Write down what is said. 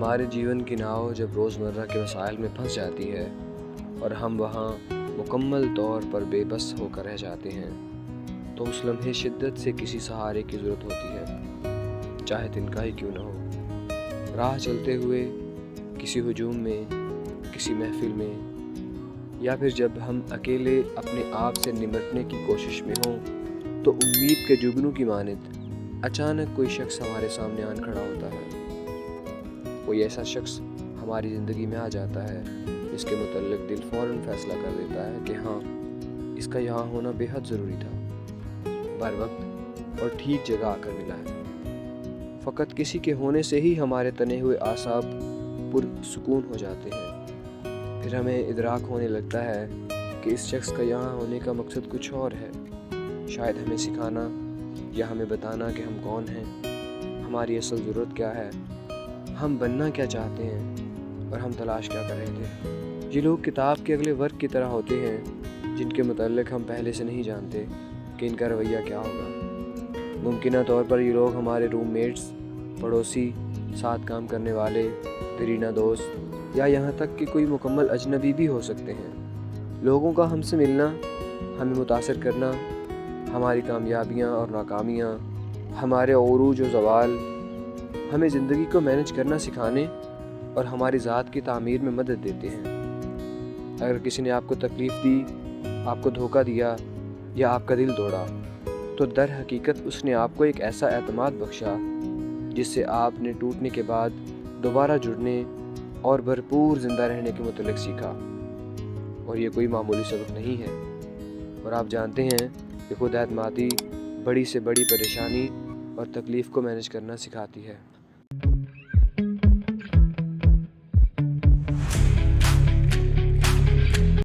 ہمارے جیون کی ناؤ جب روزمرہ کے مسائل میں پھنس جاتی ہے اور ہم وہاں مکمل طور پر بے بس ہو کر رہ جاتے ہیں تو اس لمحے شدت سے کسی سہارے کی ضرورت ہوتی ہے، چاہے تنکا ہی کیوں نہ ہو۔ راہ چلتے ہوئے، کسی ہجوم میں، کسی محفل میں، یا پھر جب ہم اکیلے اپنے آپ سے نمٹنے کی کوشش میں ہوں تو امید کے جگنوں کی مانند اچانک کوئی شخص ہمارے سامنے آن کھڑا ہوتا ہے۔ کوئی ایسا شخص ہماری زندگی میں آ جاتا ہے جس کے متعلق دل فوراً فیصلہ کر دیتا ہے کہ ہاں، اس کا یہاں ہونا بے حد ضروری تھا، بر وقت اور ٹھیک جگہ آ کر ملا ہے۔ فقط کسی کے ہونے سے ہی ہمارے تنے ہوئے اعصاب پرسکون ہو جاتے ہیں۔ پھر ہمیں ادراک ہونے لگتا ہے کہ اس شخص کا یہاں ہونے کا مقصد کچھ اور ہے، شاید ہمیں سکھانا یا ہمیں بتانا کہ ہم کون ہیں، ہماری اصل ضرورت کیا ہے، ہم بننا کیا چاہتے ہیں اور ہم تلاش کیا کر رہے تھے۔ یہ لوگ کتاب کے اگلے ورق کی طرح ہوتے ہیں جن کے متعلق ہم پہلے سے نہیں جانتے کہ ان کا رویہ کیا ہوگا۔ ممکنہ طور پر یہ لوگ ہمارے روم میٹس، پڑوسی، ساتھ کام کرنے والے، دیرینہ دوست، یا یہاں تک کہ کوئی مکمل اجنبی بھی ہو سکتے ہیں۔ لوگوں کا ہم سے ملنا، ہمیں متاثر کرنا، ہماری کامیابیاں اور ناکامیاں، ہمارے عروج و زوال، ہمیں زندگی کو مینج کرنا سکھانے اور ہماری ذات کی تعمیر میں مدد دیتے ہیں۔ اگر کسی نے آپ کو تکلیف دی، آپ کو دھوکہ دیا یا آپ کا دل توڑا تو در حقیقت اس نے آپ کو ایک ایسا اعتماد بخشا جس سے آپ نے ٹوٹنے کے بعد دوبارہ جڑنے اور بھرپور زندہ رہنے کے متعلق سیکھا۔ اور یہ کوئی معمولی سبق نہیں ہے، اور آپ جانتے ہیں کہ خود اعتمادی بڑی سے بڑی پریشانی اور تکلیف کو مینج کرنا سکھاتی ہے۔